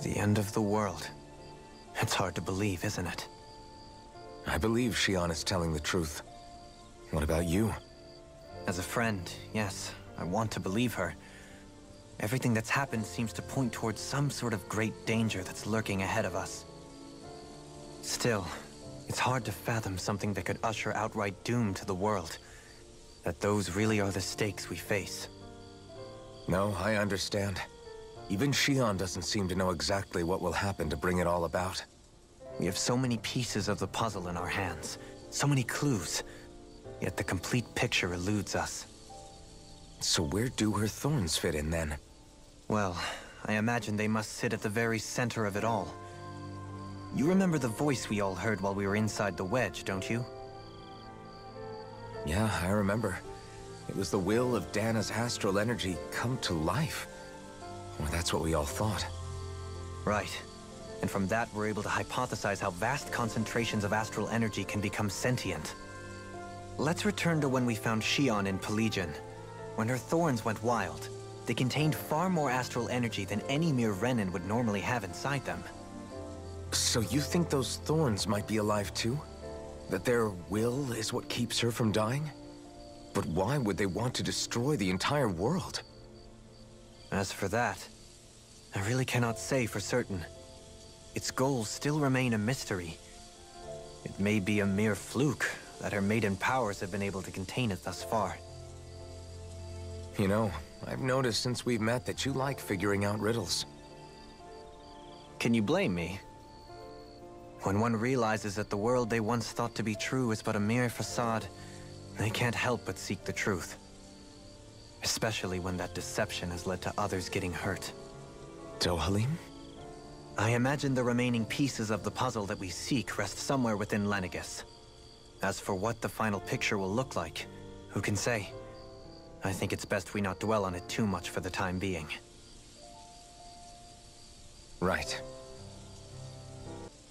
The end of the world. It's hard to believe, isn't it? I believe Xion is telling the truth. What about you? As a friend, yes, I want to believe her. Everything that's happened seems to point towards some sort of great danger that's lurking ahead of us. Still, it's hard to fathom something that could usher outright doom to the world. That those really are the stakes we face. No, I understand. Even Xion doesn't seem to know exactly what will happen to bring it all about. We have so many pieces of the puzzle in our hands, so many clues, yet the complete picture eludes us. So where do her thorns fit in then? Well, I imagine they must sit at the very center of it all. You remember the voice we all heard while we were inside the wedge, don't you? Yeah, I remember. It was the will of Dana's astral energy come to life. Or that's what we all thought. Right. And from that, we're able to hypothesize how vast concentrations of astral energy can become sentient. Let's return to when we found Xion in Pelagian. When her thorns went wild, they contained far more astral energy than any mere Renin would normally have inside them. So you think those thorns might be alive too? That their will is what keeps her from dying? But why would they want to destroy the entire world? As for that, I really cannot say for certain. Its goals still remain a mystery. It may be a mere fluke that her maiden powers have been able to contain it thus far. You know, I've noticed since we've met that you like figuring out riddles. Can you blame me? When one realizes that the world they once thought to be true is but a mere facade, they can't help but seek the truth. Especially when that deception has led to others getting hurt. Dohalim? I imagine the remaining pieces of the puzzle that we seek rest somewhere within Lenegis. As for what the final picture will look like, who can say? I think it's best we not dwell on it too much for the time being. Right.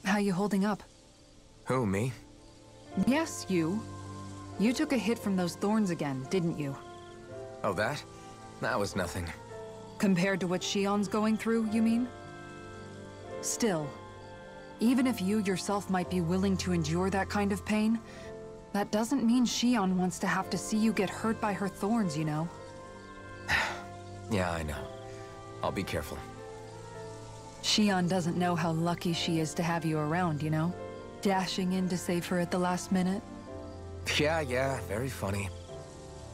How you holding up? Who, me? Yes, you. You took a hit from those thorns again, didn't you? Oh, that? That was nothing. Compared to what Xion's going through, you mean? Still, even if you yourself might be willing to endure that kind of pain, that doesn't mean Xion wants to have to see you get hurt by her thorns, you know? Yeah, I know. I'll be careful. Xion doesn't know how lucky she is to have you around, you know? Dashing in to save her at the last minute. Yeah, very funny.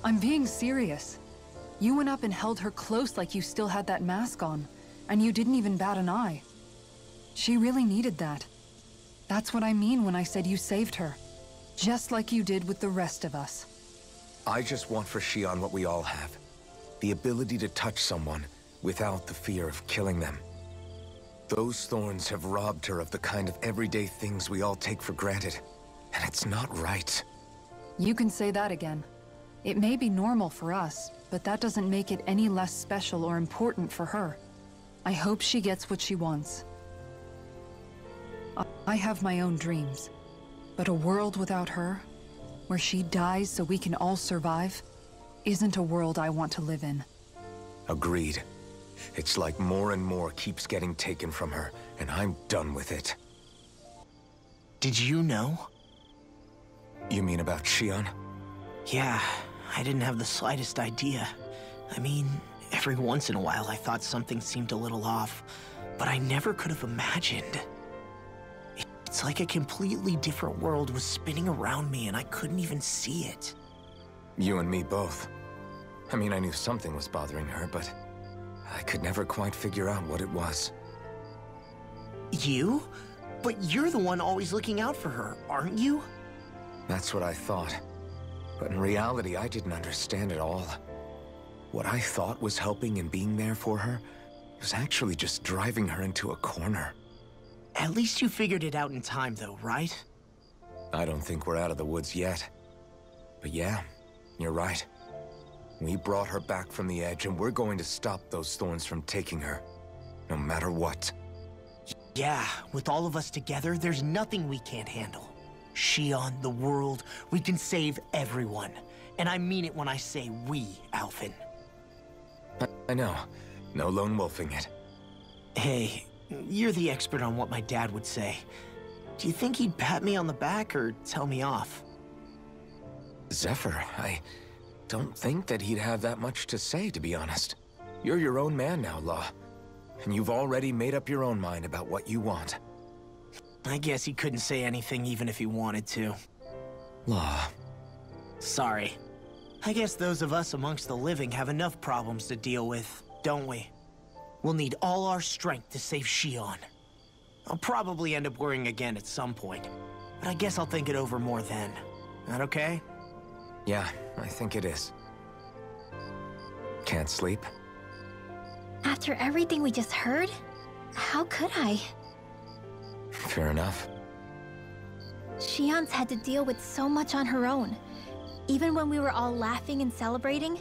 I'm being serious. You went up and held her close like you still had that mask on, and you didn't even bat an eye. She really needed that. That's what I mean when I said you saved her. Just like you did with the rest of us. I just want for Xion what we all have. The ability to touch someone without the fear of killing them. Those thorns have robbed her of the kind of everyday things we all take for granted. And it's not right. You can say that again. It may be normal for us, but that doesn't make it any less special or important for her. I hope she gets what she wants. I have my own dreams, but a world without her, where she dies so we can all survive, isn't a world I want to live in. Agreed. It's like more and more keeps getting taken from her, and I'm done with it. Did you know? You mean about Xion? Yeah, I didn't have the slightest idea. I mean, every once in a while I thought something seemed a little off, but I never could have imagined. It's like a completely different world was spinning around me and I couldn't even see it. You and me both. I mean, I knew something was bothering her, but I could never quite figure out what it was. You? But you're the one always looking out for her, aren't you? That's what I thought. But in reality, I didn't understand it all. What I thought was helping and being there for her was actually just driving her into a corner. At least you figured it out in time, though, right? I don't think we're out of the woods yet. But yeah, you're right. We brought her back from the edge, and we're going to stop those thorns from taking her, no matter what. Yeah, with all of us together, there's nothing we can't handle. Xion, the world, we can save everyone. And I mean it when I say we, Alphen. I know. No lone wolfing it. Hey, you're the expert on what my dad would say. Do you think he'd pat me on the back or tell me off? Zephyr, I don't think that he'd have that much to say, to be honest. You're your own man now, Law. And you've already made up your own mind about what you want. I guess he couldn't say anything even if he wanted to. Law. Sorry. I guess those of us amongst the living have enough problems to deal with, don't we? We'll need all our strength to save Shion. I'll probably end up worrying again at some point, but I guess I'll think it over more then. That okay? Yeah, I think it is. Can't sleep? After everything we just heard, how could I? Fair enough. Shion's had to deal with so much on her own. Even when we were all laughing and celebrating,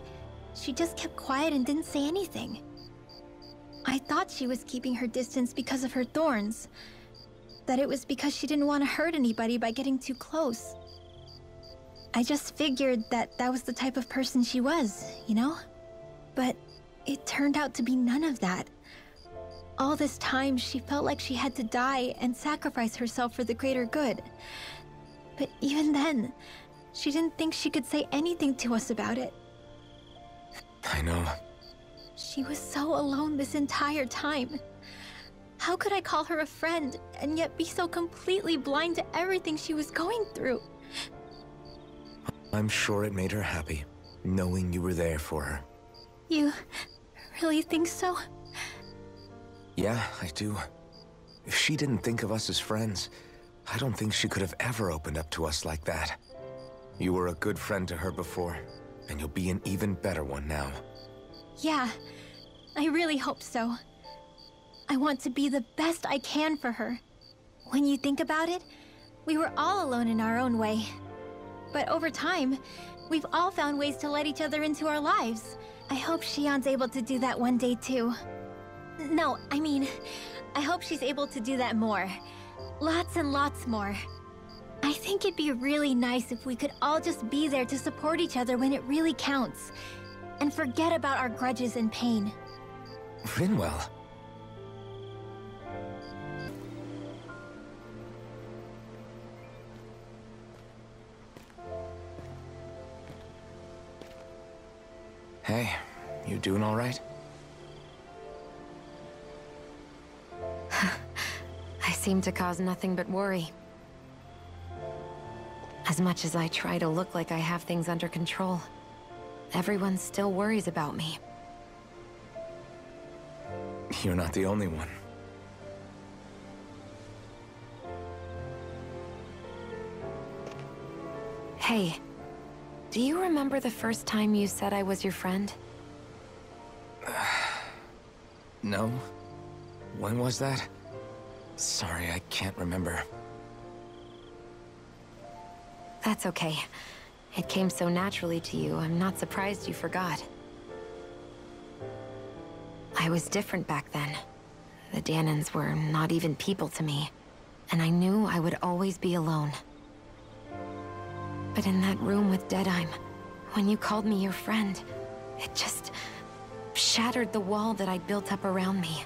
she just kept quiet and didn't say anything. I thought she was keeping her distance because of her thorns. That it was because she didn't want to hurt anybody by getting too close. I just figured that that was the type of person she was, you know? But it turned out to be none of that. All this time, she felt like she had to die and sacrifice herself for the greater good. But even then, she didn't think she could say anything to us about it. I know. She was so alone this entire time. How could I call her a friend and yet be so completely blind to everything she was going through? I'm sure it made her happy, knowing you were there for her. You really think so? Yeah, I do. If she didn't think of us as friends, I don't think she could have ever opened up to us like that. You were a good friend to her before, and you'll be an even better one now. Yeah, I really hope so. I want to be the best I can for her. When you think about it, we were all alone in our own way. But over time, we've all found ways to let each other into our lives. I hope Shion's able to do that one day too. No, I mean, I hope she's able to do that more. Lots and lots more. I think it'd be really nice if we could all just be there to support each other when it really counts. And forget about our grudges and pain. Rinwell. Hey, you doing all right? I seem to cause nothing but worry. As much as I try to look like I have things under control, everyone still worries about me. You're not the only one. Hey, do you remember the first time you said I was your friend? No? When was that? Sorry, I can't remember. That's okay. It came so naturally to you, I'm not surprised you forgot. I was different back then. The Danans were not even people to me, and I knew I would always be alone. But in that room with Deadeye, when you called me your friend, it just shattered the wall that I'd built up around me.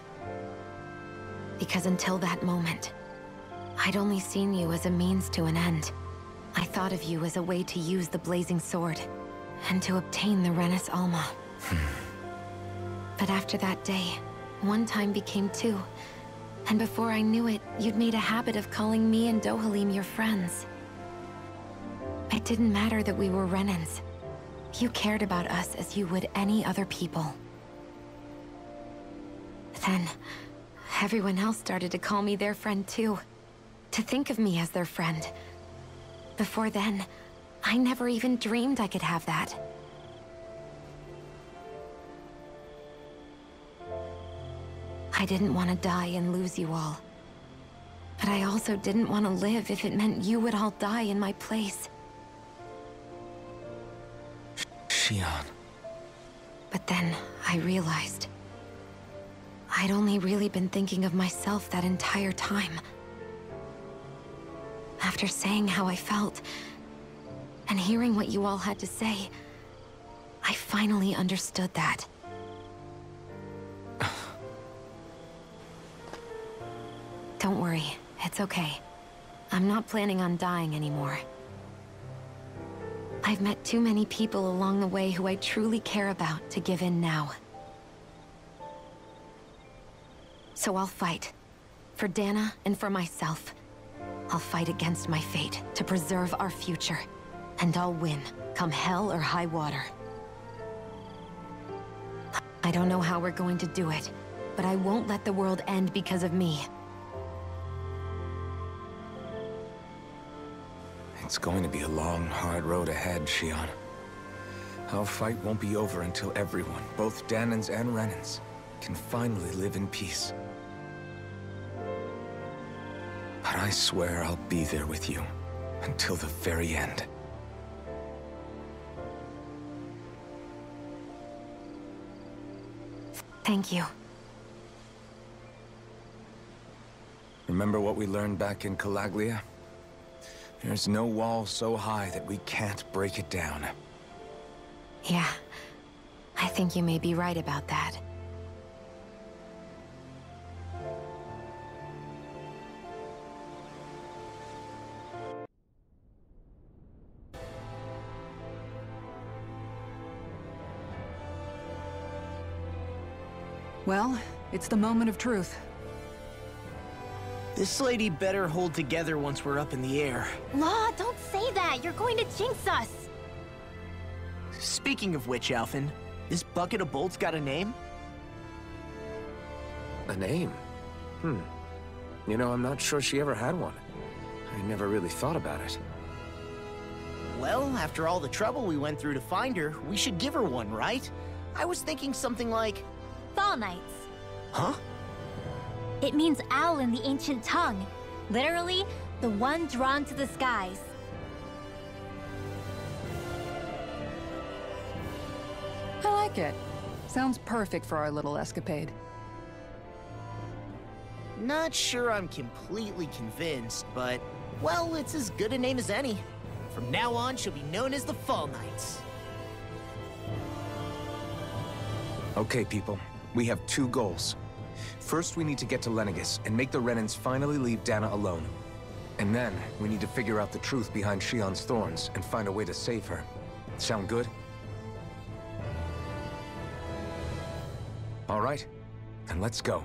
Because until that moment, I'd only seen you as a means to an end. I thought of you as a way to use the blazing sword, and to obtain the Renis Alma. But after that day, one time became two, and before I knew it, you'd made a habit of calling me and Dohalim your friends. It didn't matter that we were Renins. You cared about us as you would any other people. Then, everyone else started to call me their friend too. To think of me as their friend. Before then, I never even dreamed I could have that. I didn't want to die and lose you all. But I also didn't want to live if it meant you would all die in my place. Shion. But then I realized I'd only really been thinking of myself that entire time. After saying how I felt, and hearing what you all had to say, I finally understood that. Don't worry, it's okay. I'm not planning on dying anymore. I've met too many people along the way who I truly care about to give in now. So I'll fight. For Dana and for myself. I'll fight against my fate to preserve our future. And I'll win, come hell or high water. I don't know how we're going to do it, but I won't let the world end because of me. It's going to be a long, hard road ahead, Shion. Our fight won't be over until everyone, both Danans and Renans, can finally live in peace. But I swear I'll be there with you until the very end. Thank you. Remember what we learned back in Calaglia? There's no wall so high that we can't break it down. Yeah, I think you may be right about that. Well, it's the moment of truth. This lady better hold together once we're up in the air. Law, don't say that! You're going to jinx us! Speaking of which, Alphen, this bucket of bolts got a name? A name? You know, I'm not sure she ever had one. I never really thought about it. Well, after all the trouble we went through to find her, we should give her one, right? I was thinking something like... Fall Knights. Huh? It means owl in the ancient tongue. Literally, the one drawn to the skies. I like it. Sounds perfect for our little escapade. Not sure I'm completely convinced, but, well, it's as good a name as any. From now on, she'll be known as the Fall Knights. Okay, people. We have two goals. First, we need to get to Lenegis and make the Renans finally leave Dana alone. And then, we need to figure out the truth behind Shion's thorns and find a way to save her. Sound good? All right, then let's go.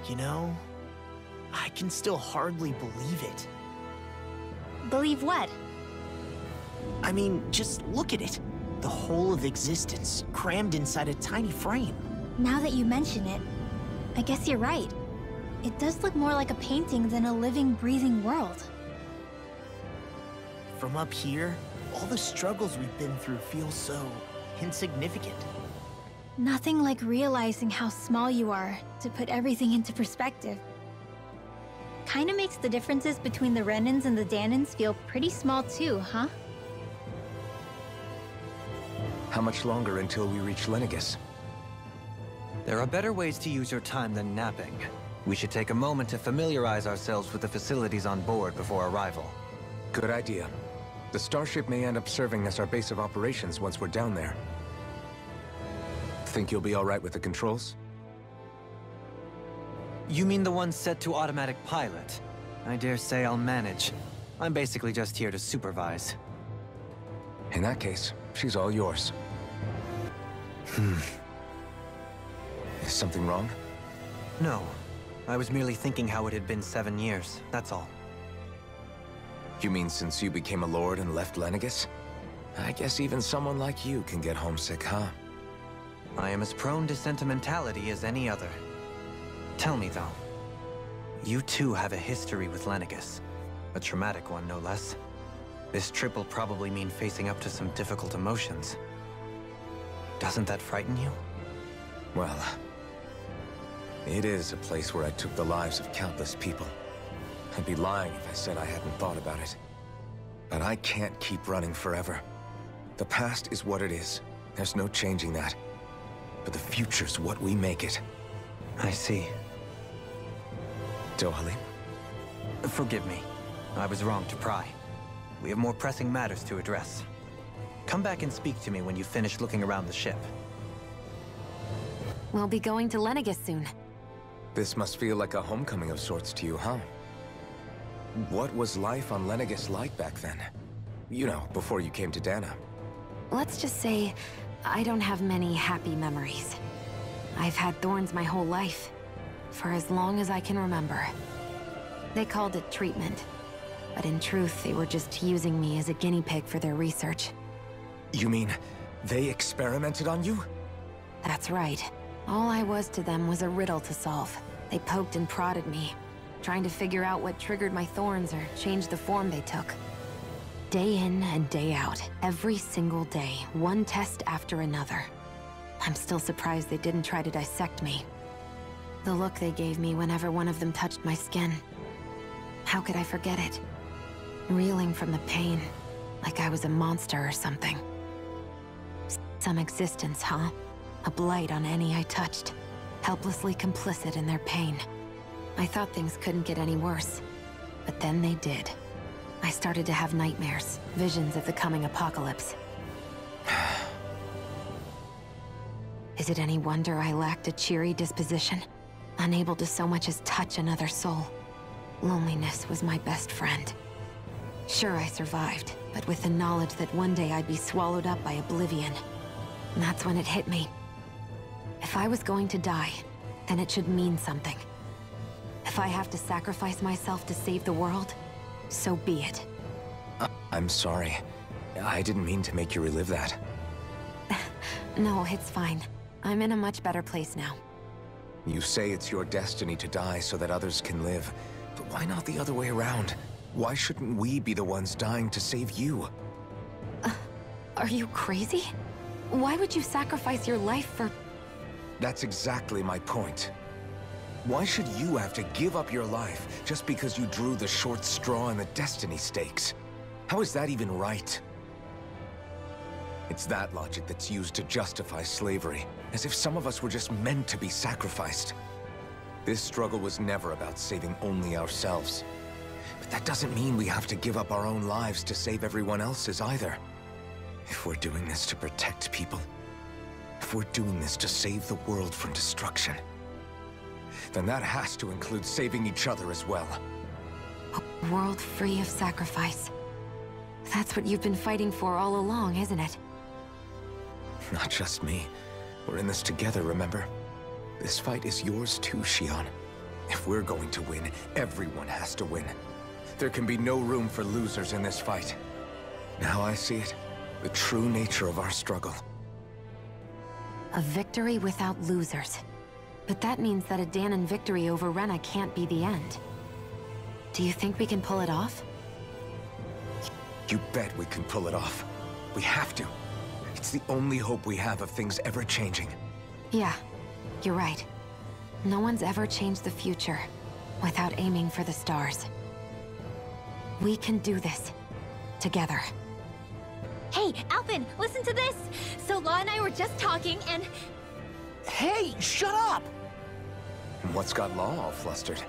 You know, I can still hardly believe it. Believe what? I mean, just look at it. The whole of existence, crammed inside a tiny frame. Now that you mention it, I guess you're right. It does look more like a painting than a living, breathing world. From up here, all the struggles we've been through feel so insignificant. Nothing like realizing how small you are to put everything into perspective. Kinda makes the differences between the Renans and the Danans feel pretty small too, huh? How much longer until we reach Lenegis? There are better ways to use your time than napping. We should take a moment to familiarize ourselves with the facilities on board before arrival. Good idea. The starship may end up serving as our base of operations once we're down there. Think you'll be all right with the controls? You mean the one set to automatic pilot? I dare say I'll manage. I'm basically just here to supervise. In that case, she's all yours. Is something wrong? No. I was merely thinking how it had been 7 years, that's all. You mean since you became a lord and left Lenegis? I guess even someone like you can get homesick, huh? I am as prone to sentimentality as any other. Tell me, though. You too have a history with Lenegis. A traumatic one, no less. This trip will probably mean facing up to some difficult emotions. Doesn't that frighten you? Well, it is a place where I took the lives of countless people. I'd be lying if I said I hadn't thought about it. But I can't keep running forever. The past is what it is. There's no changing that. But the future's what we make it. I see. Dohalim? Forgive me. I was wrong to pry. We have more pressing matters to address. Come back and speak to me when you finish looking around the ship. We'll be going to Lenegis soon. This must feel like a homecoming of sorts to you, huh? What was life on Lenegis like back then? You know, before you came to Dana. Let's just say, I don't have many happy memories. I've had thorns my whole life, for as long as I can remember. They called it treatment, but in truth, they were just using me as a guinea pig for their research. You mean, they experimented on you? That's right. All I was to them was a riddle to solve. They poked and prodded me, trying to figure out what triggered my thorns or changed the form they took. Day in and day out, every single day, one test after another. I'm still surprised they didn't try to dissect me. The look they gave me whenever one of them touched my skin. How could I forget it? Reeling from the pain, like I was a monster or something. Some existence, huh? A blight on any I touched, helplessly complicit in their pain. I thought things couldn't get any worse, but then they did. I started to have nightmares, visions of the coming apocalypse. Is it any wonder I lacked a cheery disposition? Unable to so much as touch another soul. Loneliness was my best friend. Sure, I survived, but with the knowledge that one day I'd be swallowed up by oblivion. And that's when it hit me. If I was going to die, then it should mean something. If I have to sacrifice myself to save the world, so be it. I'm sorry. I didn't mean to make you relive that. No, it's fine. I'm in a much better place now. You say it's your destiny to die so that others can live. But why not the other way around? Why shouldn't we be the ones dying to save you? Are you crazy? Why would you sacrifice your life for... That's exactly my point. Why should you have to give up your life just because you drew the short straw in the destiny stakes? How is that even right? It's that logic that's used to justify slavery, as if some of us were just meant to be sacrificed. This struggle was never about saving only ourselves. But that doesn't mean we have to give up our own lives to save everyone else's either. If we're doing this to protect people, if we're doing this to save the world from destruction, then that has to include saving each other as well. A world free of sacrifice. That's what you've been fighting for all along, isn't it? Not just me. We're in this together, remember? This fight is yours too, Xion. If we're going to win, everyone has to win. There can be no room for losers in this fight. Now I see it. The true nature of our struggle. A victory without losers. But that means that a Danon victory over Rena can't be the end. Do you think we can pull it off? You bet we can pull it off. We have to. It's the only hope we have of things ever changing. Yeah, you're right. No one's ever changed the future without aiming for the stars. We can do this. Together. Hey, Alphen, listen to this! So Law and I were just talking and... Hey, shut up! What's got Law all flustered?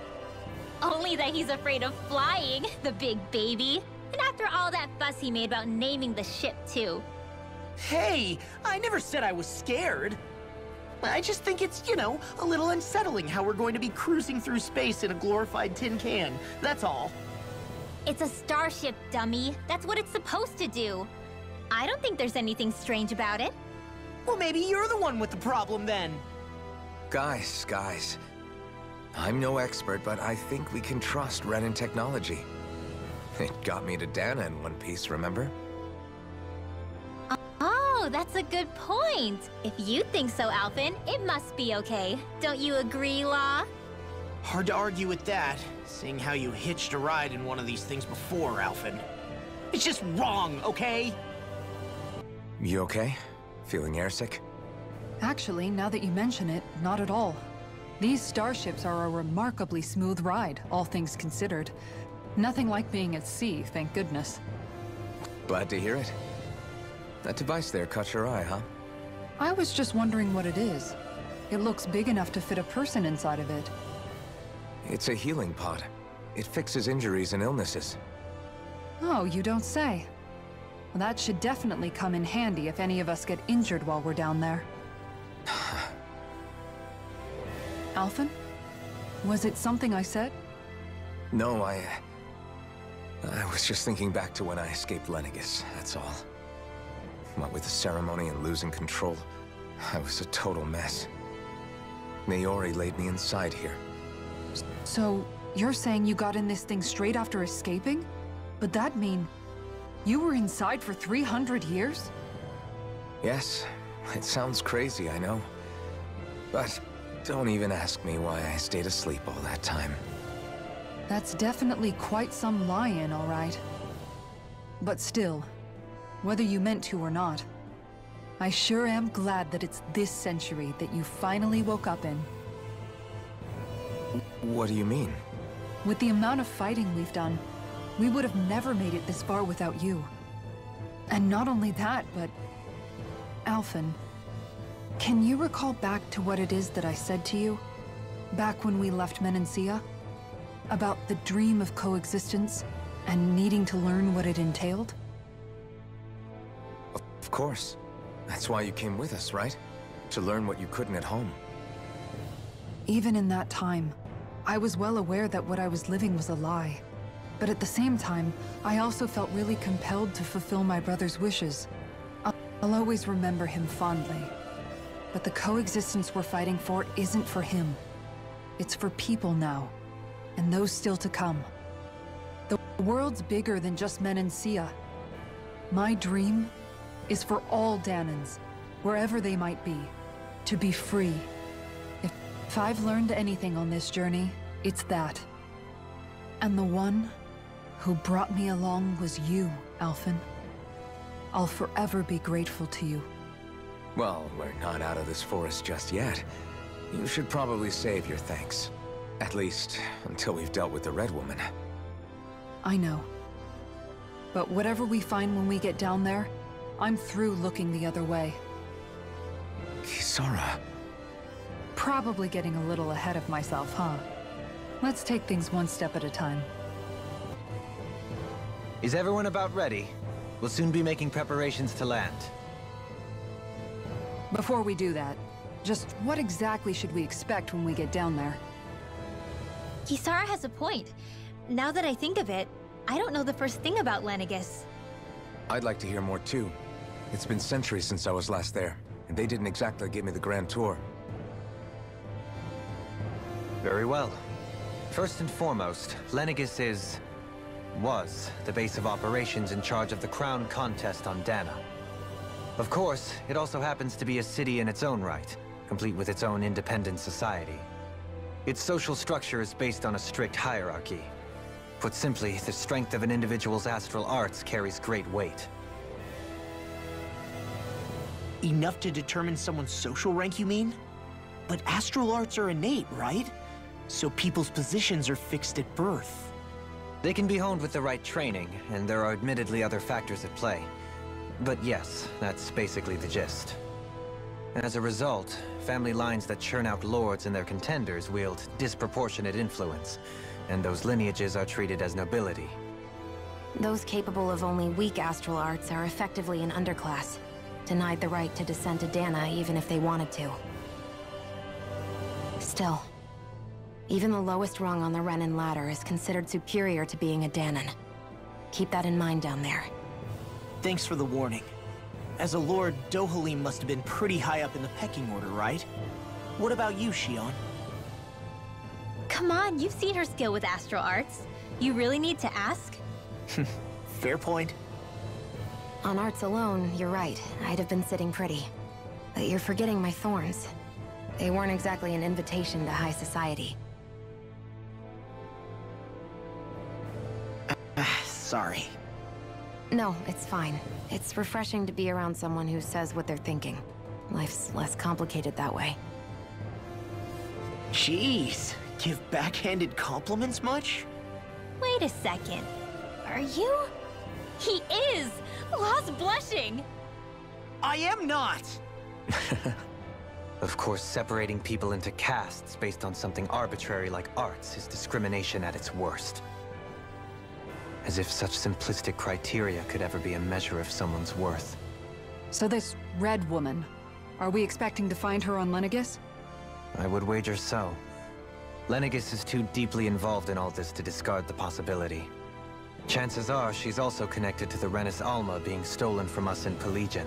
Only that he's afraid of flying, the big baby. And after all that fuss he made about naming the ship, too. Hey, I never said I was scared. I just think it's, you know, a little unsettling how we're going to be cruising through space in a glorified tin can. That's all. It's a starship, dummy. That's what it's supposed to do. I don't think there's anything strange about it. Well, maybe you're the one with the problem then. Guys. I'm no expert, but I think we can trust Renan technology. It got me to Dana in one piece, remember? Oh, that's a good point. If you think so, Alphen, it must be okay. Don't you agree, Law? Hard to argue with that, seeing how you hitched a ride in one of these things before, Alphen. It's just wrong, okay? You okay? Feeling airsick? Actually, now that you mention it, not at all. These starships are a remarkably smooth ride, all things considered. Nothing like being at sea, thank goodness. Glad to hear it. That device there caught your eye, huh? I was just wondering what it is. It looks big enough to fit a person inside of it. It's a healing pod. It fixes injuries and illnesses. Oh, you don't say. Well, that should definitely come in handy if any of us get injured while we're down there. Alphen? Was it something I said? No, I was just thinking back to when I escaped Lenegis, that's all. What with the ceremony and losing control, I was a total mess. Naori laid me inside here. So, you're saying you got in this thing straight after escaping? But that'd mean you were inside for 300 years? Yes, it sounds crazy, I know. But don't even ask me why I stayed asleep all that time. That's definitely quite some lie-in, all right. But still, whether you meant to or not, I sure am glad that it's this century that you finally woke up in. What do you mean? With the amount of fighting we've done, we would have never made it this far without you. And not only that, but... Alphen, can you recall back to what it is that I said to you? Back when we left Menancia? About the dream of coexistence, and needing to learn what it entailed? Of course. That's why you came with us, right? To learn what you couldn't at home. Even in that time, I was well aware that what I was living was a lie. But at the same time, I also felt really compelled to fulfill my brother's wishes. I'll always remember him fondly. But the coexistence we're fighting for isn't for him. It's for people now, and those still to come. The world's bigger than just Menancia. My dream is for all Danans, wherever they might be, to be free. If I've learned anything on this journey, it's that. And the one who brought me along was you, Alphen. I'll forever be grateful to you. Well, we're not out of this forest just yet. You should probably save your thanks. At least, until we've dealt with the Red Woman. I know. But whatever we find when we get down there, I'm through looking the other way. Kisara. Probably getting a little ahead of myself, huh? Let's take things one step at a time. Is everyone about ready? We'll soon be making preparations to land. Before we do that, just what exactly should we expect when we get down there? Kisara has a point. Now that I think of it, I don't know the first thing about Lenegis. I'd like to hear more too. It's been centuries since I was last there, and they didn't exactly give me the grand tour. Very well. First and foremost, Lenegis was the base of operations in charge of the crown contest on Dana. Of course, it also happens to be a city in its own right, complete with its own independent society. Its social structure is based on a strict hierarchy. Put simply, the strength of an individual's astral arts carries great weight. Enough to determine someone's social rank, you mean? But astral arts are innate, right? So people's positions are fixed at birth. They can be honed with the right training, and there are admittedly other factors at play. But yes, that's basically the gist. As a result, family lines that churn out lords and their contenders wield disproportionate influence, and those lineages are treated as nobility. Those capable of only weak astral arts are effectively an underclass, denied the right to descend to Dana even if they wanted to. Still, even the lowest rung on the Renan ladder is considered superior to being a Danan. Keep that in mind down there. Thanks for the warning. As a lord, Dohalim must have been pretty high up in the pecking order, right? What about you, Shion? Come on, you've seen her skill with astral arts. You really need to ask? Fair point. On arts alone, you're right. I'd have been sitting pretty. But you're forgetting my thorns. They weren't exactly an invitation to high society. Sorry. No, it's fine. It's refreshing to be around someone who says what they're thinking. Life's less complicated that way. Jeez, give backhanded compliments much? Wait a second. Are you? He is! Lost blushing! I am not! Of course, separating people into castes based on something arbitrary like arts is discrimination at its worst. As if such simplistic criteria could ever be a measure of someone's worth. So this red woman, are we expecting to find her on Lenegis? I would wager so. Lenegis is too deeply involved in all this to discard the possibility. Chances are she's also connected to the Renis Alma being stolen from us in Pelegion.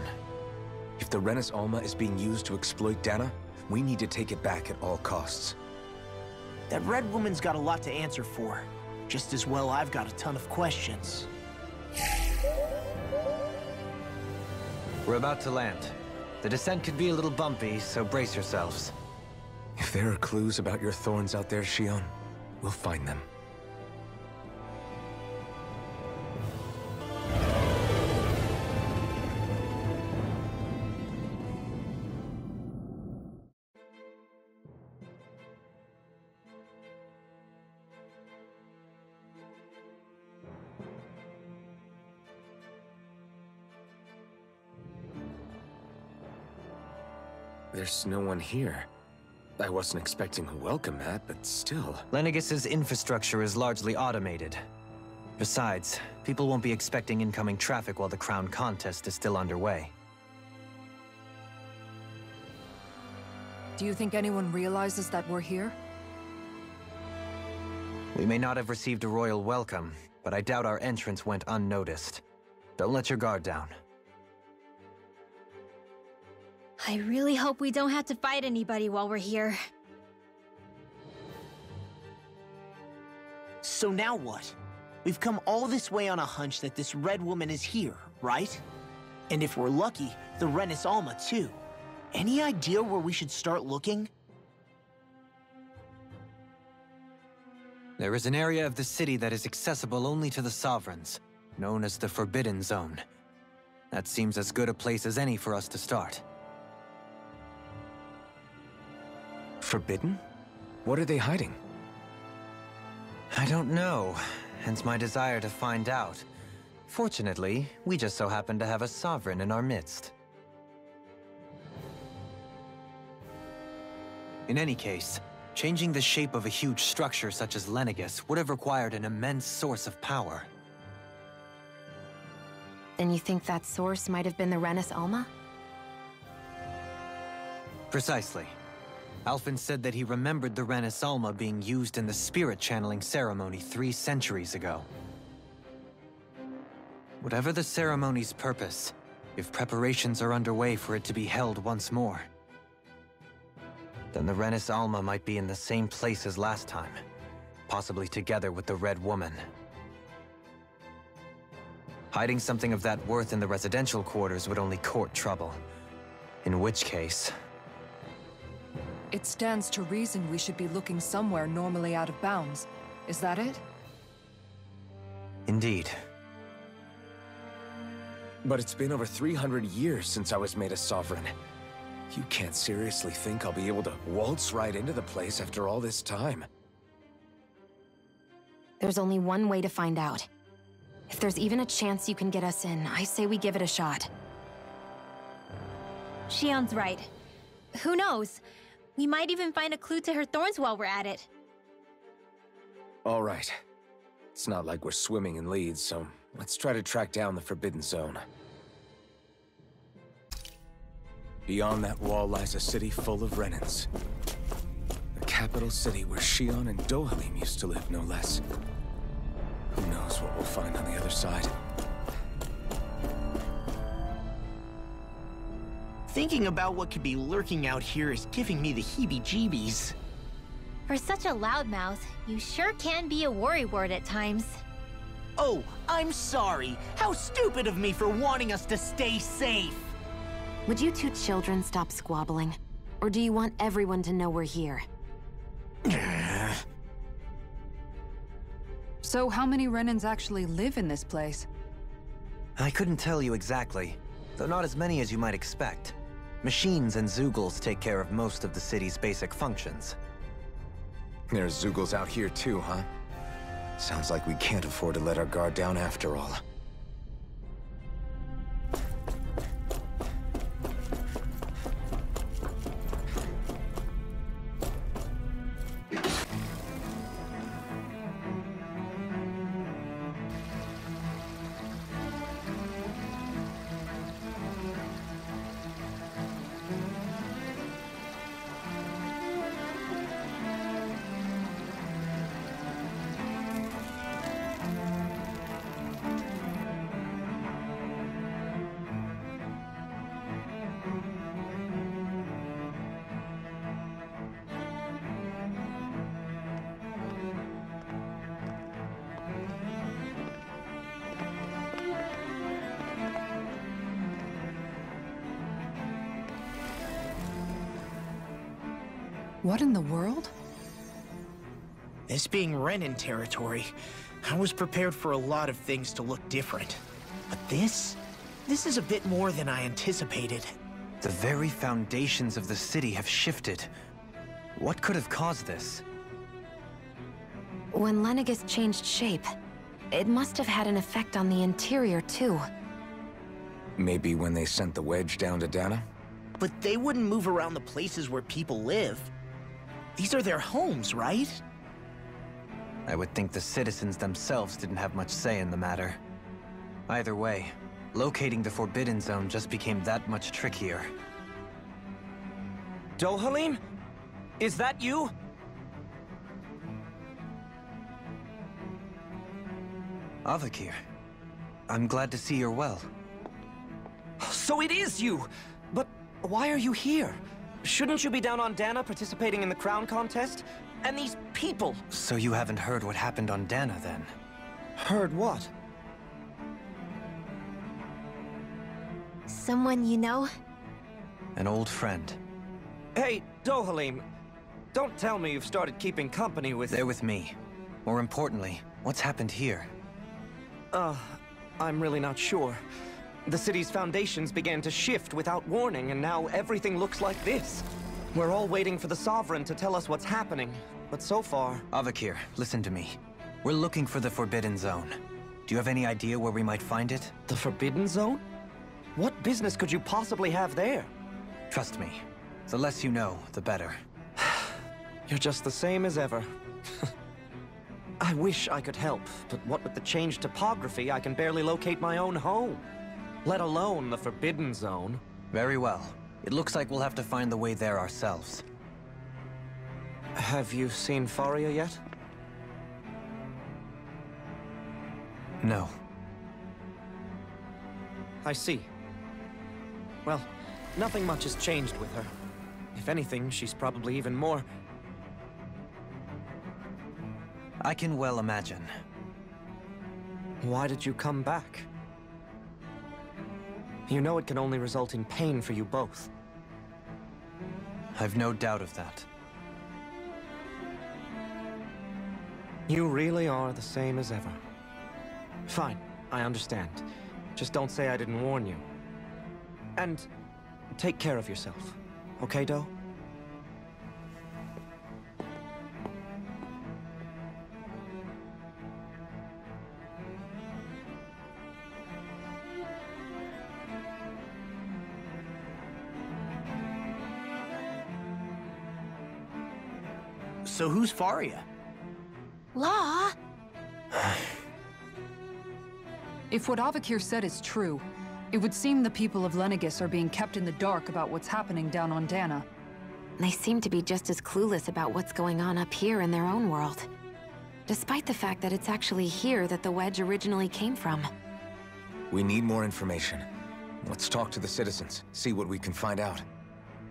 If the Renis Alma is being used to exploit Dana, we need to take it back at all costs. That red woman's got a lot to answer for. Just as well I've got a ton of questions. We're about to land. The descent could be a little bumpy, so brace yourselves. If there are clues about your thorns out there, Shion, we'll find them. There's no one here. I wasn't expecting a welcome mat, but still. Lenegis's infrastructure is largely automated. Besides, people won't be expecting incoming traffic while the crown contest is still underway. Do you think anyone realizes that we're here? We may not have received a royal welcome, but I doubt our entrance went unnoticed. Don't let your guard down. I really hope we don't have to fight anybody while we're here. So now what? We've come all this way on a hunch that this red woman is here, right? And if we're lucky, the Renis Alma too. Any idea where we should start looking? There is an area of the city that is accessible only to the Sovereigns, known as the Forbidden Zone. That seems as good a place as any for us to start. Forbidden? What are they hiding? I don't know, hence my desire to find out. Fortunately, we just so happen to have a Sovereign in our midst. In any case, changing the shape of a huge structure such as Lenegis would have required an immense source of power. Then you think that source might have been the Renis Alma? Precisely. Alphen said that he remembered the Renis Alma being used in the spirit channeling ceremony 3 centuries ago. Whatever the ceremony's purpose, if preparations are underway for it to be held once more, then the Renis Alma might be in the same place as last time, possibly together with the Red Woman. Hiding something of that worth in the residential quarters would only court trouble. In which case... It stands to reason we should be looking somewhere normally out of bounds. Is that it? Indeed. But it's been over 300 years since I was made a Sovereign. You can't seriously think I'll be able to waltz right into the place after all this time. There's only one way to find out. If there's even a chance you can get us in, I say we give it a shot. Shion's right. Who knows? We might even find a clue to her thorns while we're at it. All right. It's not like we're swimming in leads, so let's try to track down the Forbidden Zone. Beyond that wall lies a city full of Renins. The capital city where Shion and Dohalim used to live, no less. Who knows what we'll find on the other side? Thinking about what could be lurking out here is giving me the heebie-jeebies. For such a loudmouth, you sure can be a worrywart at times. Oh, I'm sorry. How stupid of me for wanting us to stay safe. Would you two children stop squabbling? Or do you want everyone to know we're here? So how many Renins actually live in this place? I couldn't tell you exactly, though not as many as you might expect. Machines and Zeugles take care of most of the city's basic functions. There's Zeugles out here too, huh? Sounds like we can't afford to let our guard down after all. What in the world? This being Renan territory, I was prepared for a lot of things to look different. But this is a bit more than I anticipated. The very foundations of the city have shifted. What could have caused this? When Lenegis changed shape, it must have had an effect on the interior too. Maybe when they sent the wedge down to Dana? But they wouldn't move around the places where people live. These are their homes, right? I would think the citizens themselves didn't have much say in the matter. Either way, locating the Forbidden Zone just became that much trickier. Dohalim? Is that you? Avakir, I'm glad to see you're well. So it is you! But why are you here? Shouldn't you be down on Dana participating in the crown contest? And these people! So you haven't heard what happened on Dana, then? Heard what? Someone you know? An old friend. Hey, Dohalim, don't tell me you've started keeping company with... They're with me. More importantly, what's happened here? I'm really not sure. The city's foundations began to shift without warning, and now everything looks like this. We're all waiting for the Sovereign to tell us what's happening, but so far... Avakir, listen to me. We're looking for the Forbidden Zone. Do you have any idea where we might find it? The Forbidden Zone? What business could you possibly have there? Trust me. The less you know, the better. You're just the same as ever. I wish I could help, but what with the changed topography, I can barely locate my own home. Let alone the Forbidden Zone. Very well. It looks like we'll have to find the way there ourselves. Have you seen Faria yet? No. I see. Well, nothing much has changed with her. If anything, she's probably even more... I can well imagine. Why did you come back? You know it can only result in pain for you both. I've no doubt of that. You really are the same as ever. Fine, I understand. Just don't say I didn't warn you. And take care of yourself, okay, Do? So who's Faria? Law? If what Avakir said is true, it would seem the people of Lenegis are being kept in the dark about what's happening down on Dana. They seem to be just as clueless about what's going on up here in their own world. Despite the fact that it's actually here that the wedge originally came from. We need more information. Let's talk to the citizens, see what we can find out.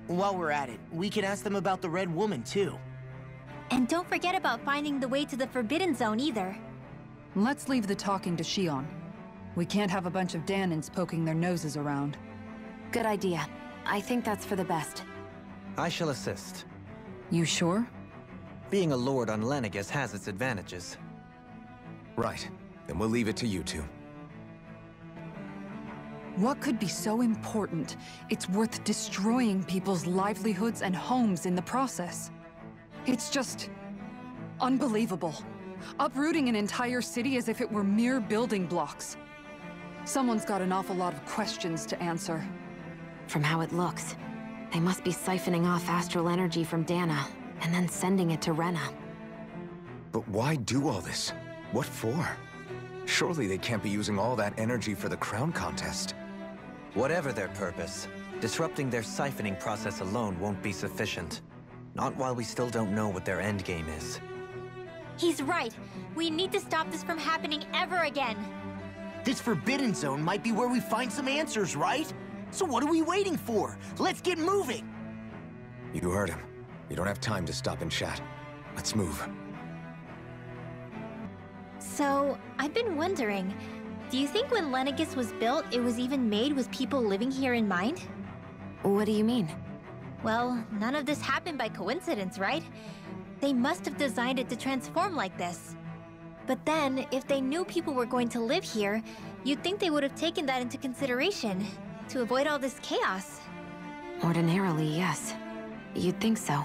While we're at it, we can ask them about the Red Woman, too. And don't forget about finding the way to the Forbidden Zone either. Let's leave the talking to Shion. We can't have a bunch of Danans poking their noses around. Good idea. I think that's for the best. I shall assist. You sure? Being a lord on Lenegis has its advantages. Right. Then we'll leave it to you two. What could be so important? It's worth destroying people's livelihoods and homes in the process. It's just... Unbelievable. Uprooting an entire city as if it were mere building blocks. Someone's got an awful lot of questions to answer. From how it looks, they must be siphoning off astral energy from Dana, and then sending it to Rena. But why do all this? What for? Surely they can't be using all that energy for the crown contest. Whatever their purpose, disrupting their siphoning process alone won't be sufficient. Not while we still don't know what their endgame is. He's right. We need to stop this from happening ever again. This Forbidden Zone might be where we find some answers, right? So what are we waiting for? Let's get moving! You heard him. We don't have time to stop and chat. Let's move. So, I've been wondering, do you think when Lenegis was built, it was even made with people living here in mind? What do you mean? Well, none of this happened by coincidence, right? They must have designed it to transform like this. But then, if they knew people were going to live here, you'd think they would have taken that into consideration, to avoid all this chaos. Ordinarily, yes. You'd think so.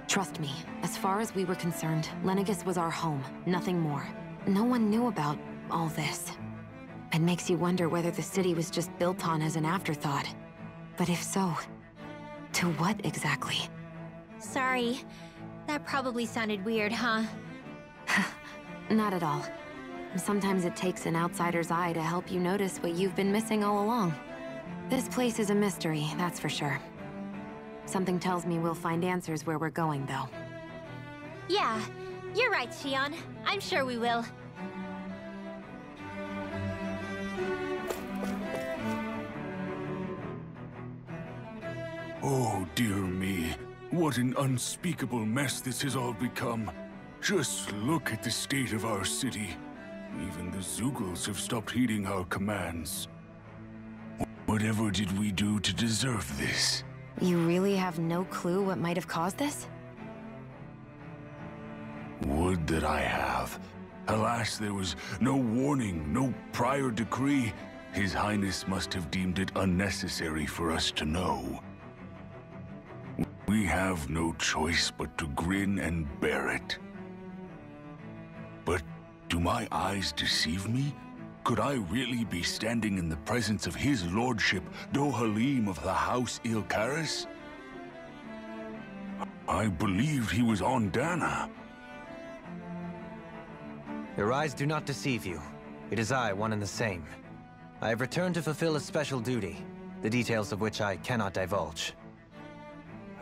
Trust me, as far as we were concerned, Lenegis was our home, nothing more. No one knew about all this. It makes you wonder whether the city was just built on as an afterthought. But if so, to what exactly? Sorry. That probably sounded weird, huh? Not at all. Sometimes it takes an outsider's eye to help you notice what you've been missing all along. This place is a mystery, that's for sure. Something tells me we'll find answers where we're going, though. Yeah, you're right, Xion. I'm sure we will. Oh, dear me. What an unspeakable mess this has all become. Just look at the state of our city. Even the Zeugles have stopped heeding our commands. Whatever did we do to deserve this? You really have no clue what might have caused this? Would that I have. Alas, there was no warning, no prior decree. His Highness must have deemed it unnecessary for us to know. We have no choice but to grin and bear it. But do my eyes deceive me? Could I really be standing in the presence of his lordship, Dohalim of the House Ilkaris? I believed he was on Dana. Your eyes do not deceive you. It is I, one and the same. I have returned to fulfill a special duty, the details of which I cannot divulge.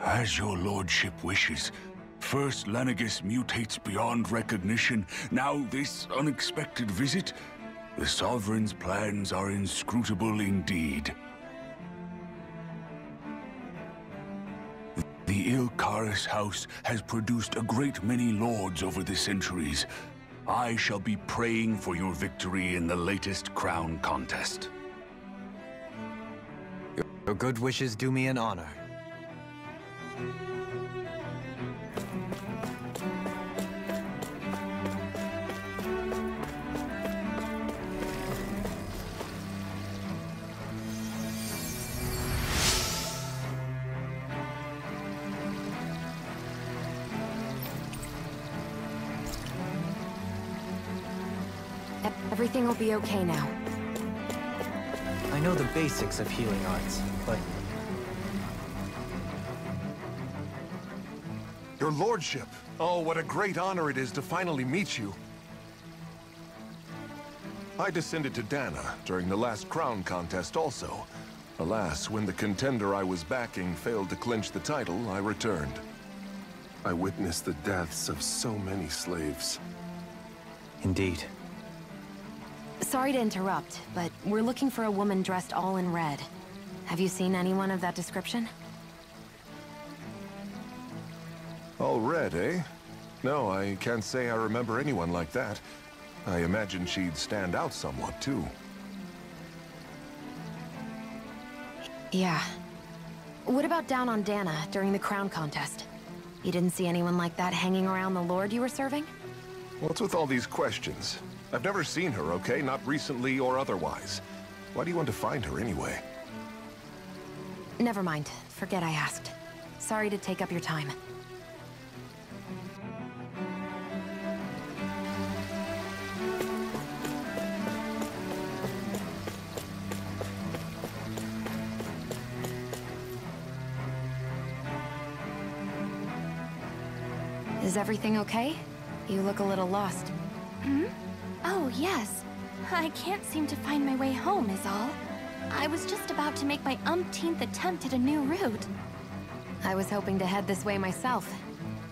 As your lordship wishes. First Lenegis mutates beyond recognition, now this unexpected visit. The Sovereign's plans are inscrutable indeed. The Ilkaris house has produced a great many lords over the centuries. I shall be praying for your victory in the latest crown contest. Your good wishes do me an honor. Everything will be okay now. I know the basics of healing arts, but... Your lordship! Oh, what a great honor it is to finally meet you. I descended to Dana during the last crown contest also. Alas, when the contender I was backing failed to clinch the title, I returned. I witnessed the deaths of so many slaves. Indeed. Sorry to interrupt, but we're looking for a woman dressed all in red. Have you seen anyone of that description? All red, eh? No, I can't say I remember anyone like that. I imagine she'd stand out somewhat, too. Yeah. What about down on Dana during the crown contest? You didn't see anyone like that hanging around the lord you were serving? What's with all these questions? I've never seen her, okay? Not recently or otherwise. Why do you want to find her anyway? Never mind. Forget I asked. Sorry to take up your time. Is everything okay? You look a little lost. Hmm? Oh, yes. I can't seem to find my way home, is all. I was just about to make my umpteenth attempt at a new route. I was hoping to head this way myself.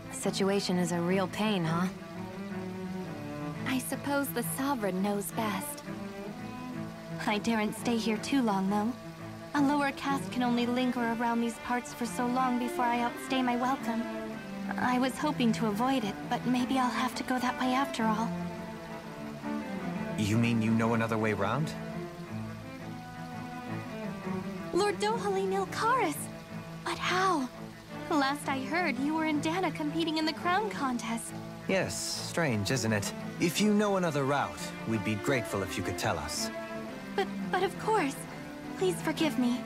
The situation is a real pain, huh? I suppose the Sovereign knows best. I daren't stay here too long, though. A lower caste can only linger around these parts for so long before I outstay my welcome. I was hoping to avoid it, but maybe I'll have to go that way after all. You mean you know another way round? Lord Dohalim Ilkaris! But how? Last I heard, you were in Dana competing in the crown contest. Yes, strange, isn't it? If you know another route, we'd be grateful if you could tell us. But of course. Please forgive me.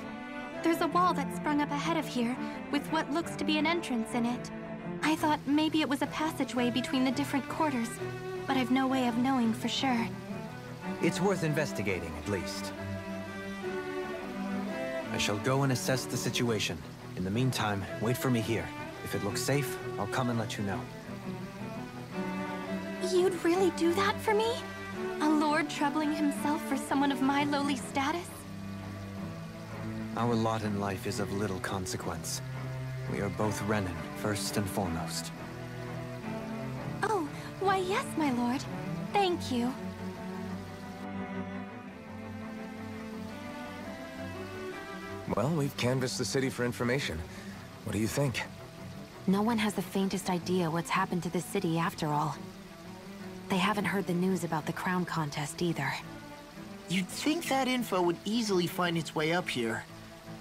There's a wall that sprung up ahead of here, with what looks to be an entrance in it. I thought maybe it was a passageway between the different quarters, but I've no way of knowing for sure. It's worth investigating, at least. I shall go and assess the situation. In the meantime, wait for me here. If it looks safe, I'll come and let you know. You'd really do that for me? A lord troubling himself for someone of my lowly status? Our lot in life is of little consequence. We are both Renan, first and foremost. Oh, why yes, my lord. Thank you. Well, we've canvassed the city for information. What do you think? No one has the faintest idea what's happened to the city after all. They haven't heard the news about the crown contest either. You'd think that info would easily find its way up here.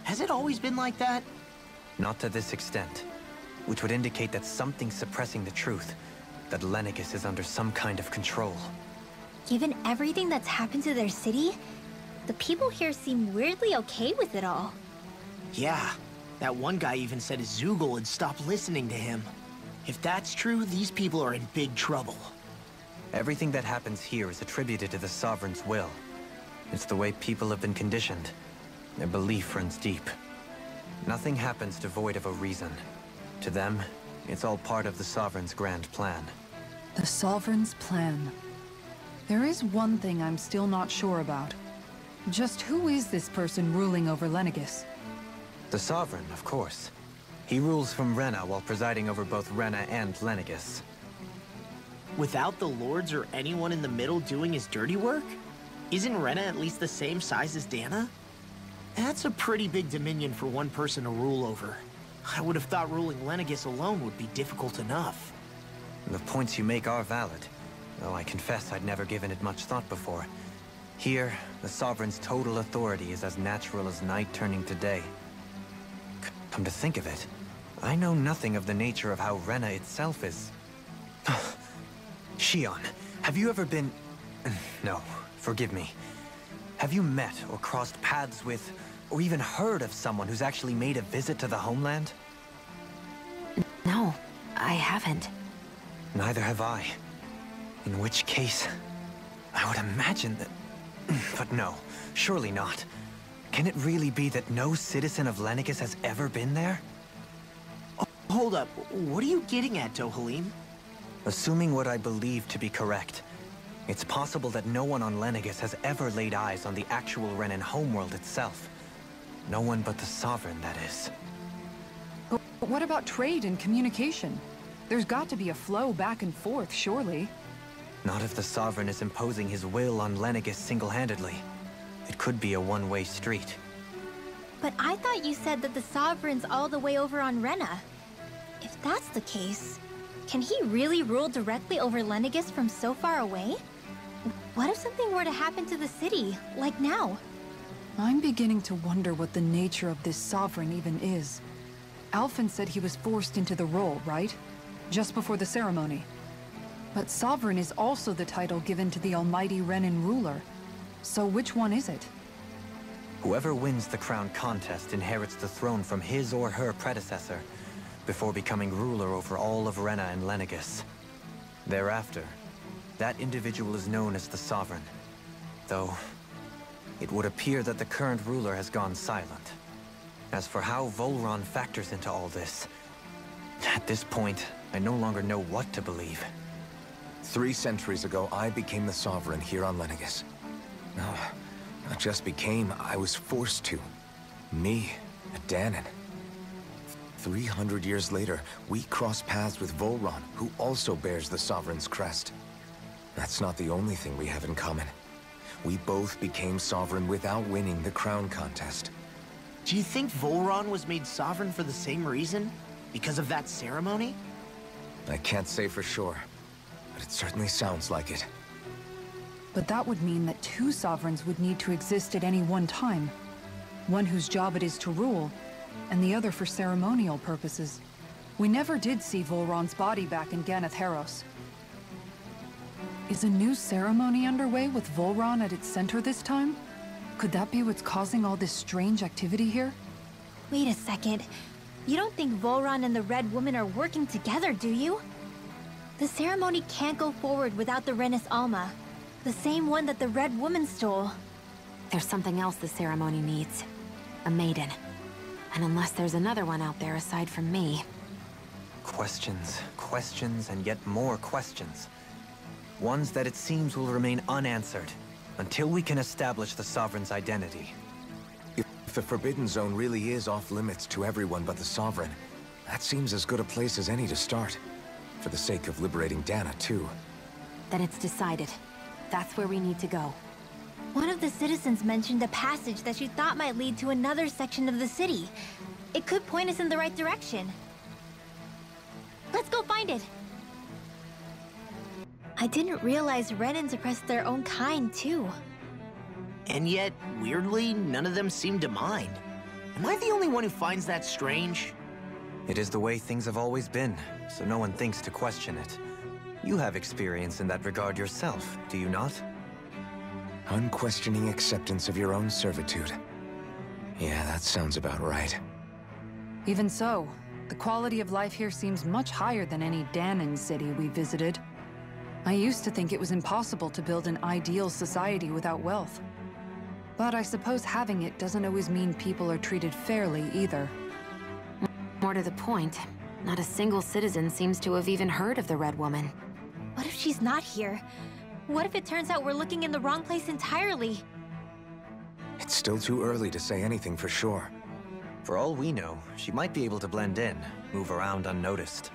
Has it always been like that? Not to this extent. Which would indicate that something's suppressing the truth. That Lenegis is under some kind of control. Given everything that's happened to their city, the people here seem weirdly okay with it all. Yeah, that one guy even said Zoogle had stopped listening to him. If that's true, these people are in big trouble. Everything that happens here is attributed to the Sovereign's will. It's the way people have been conditioned. Their belief runs deep. Nothing happens devoid of a reason. To them, it's all part of the Sovereign's grand plan. The Sovereign's plan. There is one thing I'm still not sure about. Just who is this person ruling over Lenegis? The Sovereign, of course. He rules from Rena while presiding over both Rena and Lenegis. Without the lords or anyone in the middle doing his dirty work? Isn't Rena at least the same size as Dana? That's a pretty big dominion for one person to rule over. I would have thought ruling Lenegis alone would be difficult enough. The points you make are valid, though I confess I'd never given it much thought before. Here, the Sovereign's total authority is as natural as night turning to day. Come to think of it, I know nothing of the nature of how Rena itself is. Shion, have you ever been... No, forgive me. Have you met or crossed paths with, or even heard of someone who's actually made a visit to the homeland? No, I haven't. Neither have I. In which case, I would imagine that... But no, surely not. Can it really be that no citizen of Lenegis has ever been there? Oh, hold up, what are you getting at, Dohalim? Assuming what I believe to be correct, it's possible that no one on Lenegis has ever laid eyes on the actual Renan homeworld itself. No one but the Sovereign, that is. But what about trade and communication? There's got to be a flow back and forth, surely. Not if the Sovereign is imposing his will on Lenegis single-handedly. It could be a one-way street. But I thought you said that the Sovereign's all the way over on Rena. If that's the case, can he really rule directly over Lenegis from so far away? What if something were to happen to the city, like now? I'm beginning to wonder what the nature of this Sovereign even is. Alphen said he was forced into the role, right? Just before the ceremony. But Sovereign is also the title given to the almighty Renan ruler. So which one is it? Whoever wins the crown contest inherits the throne from his or her predecessor, before becoming ruler over all of Rena and Lenegis. Thereafter, that individual is known as the Sovereign. Though, it would appear that the current ruler has gone silent. As for how Volron factors into all this, at this point, I no longer know what to believe. 3 centuries ago, I became the Sovereign here on Lenegis. No, not just became, I was forced to. Me, a Dahnan. 300 years later, we cross paths with Volron, who also bears the Sovereign's crest. That's not the only thing we have in common. We both became Sovereign without winning the crown contest. Do you think Volron was made Sovereign for the same reason? Because of that ceremony? I can't say for sure, but it certainly sounds like it. But that would mean that 2 sovereigns would need to exist at any one time. One whose job it is to rule, and the other for ceremonial purposes. We never did see Volron's body back in Ganath Haros. Is a new ceremony underway with Volron at its center this time? Could that be what's causing all this strange activity here? Wait a second. You don't think Volron and the Red Woman are working together, do you? The ceremony can't go forward without the Renis Alma. The same one that the Red Woman stole. There's something else the ceremony needs. A maiden. And unless there's another one out there aside from me... Questions, questions, and yet more questions. Ones that it seems will remain unanswered, until we can establish the Sovereign's identity. If the Forbidden Zone really is off-limits to everyone but the Sovereign, that seems as good a place as any to start. For the sake of liberating Dana, too. Then it's decided. That's where we need to go. One of the citizens mentioned a passage that she thought might lead to another section of the city. It could point us in the right direction. Let's go find it! I didn't realize Renans oppressed their own kind, too. And yet, weirdly, none of them seem to mind. Am I the only one who finds that strange? It is the way things have always been, so no one thinks to question it. You have experience in that regard yourself, do you not? Unquestioning acceptance of your own servitude. Yeah, that sounds about right. Even so, the quality of life here seems much higher than any Dahnan city we visited. I used to think it was impossible to build an ideal society without wealth. But I suppose having it doesn't always mean people are treated fairly either. More to the point, not a single citizen seems to have even heard of the Red Woman. What if she's not here? What if it turns out we're looking in the wrong place entirely? It's still too early to say anything for sure. For all we know, she might be able to blend in, move around unnoticed.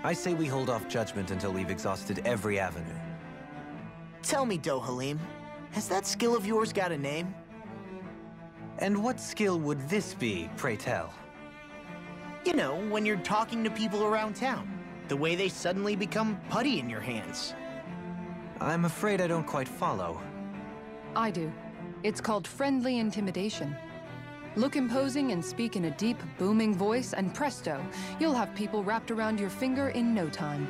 I say we hold off judgment until we've exhausted every avenue. Tell me, Dohalim, has that skill of yours got a name? And what skill would this be, pray tell? You know, when you're talking to people around town. The way they suddenly become putty in your hands. I'm afraid I don't quite follow. I do. It's called friendly intimidation. Look imposing and speak in a deep, booming voice, and presto, you'll have people wrapped around your finger in no time.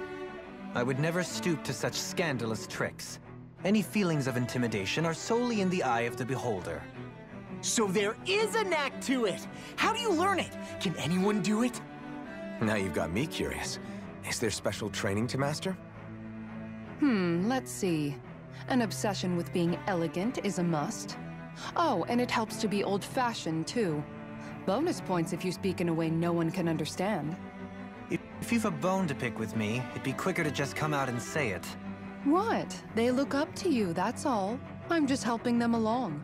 I would never stoop to such scandalous tricks. Any feelings of intimidation are solely in the eye of the beholder. So there is a knack to it! How do you learn it? Can anyone do it? Now you've got me curious. Is there special training to master? Let's see. An obsession with being elegant is a must. Oh, and it helps to be old-fashioned, too. Bonus points if you speak in a way no one can understand. If you've a bone to pick with me, it'd be quicker to just come out and say it. What? They look up to you, that's all. I'm just helping them along.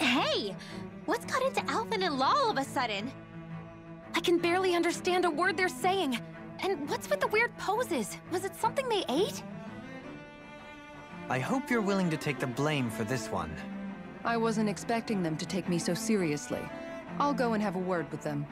Hey! What's got into Alphen and Law all of a sudden? I can barely understand a word they're saying. And what's with the weird poses? Was it something they ate? I hope you're willing to take the blame for this one. I wasn't expecting them to take me so seriously. I'll go and have a word with them.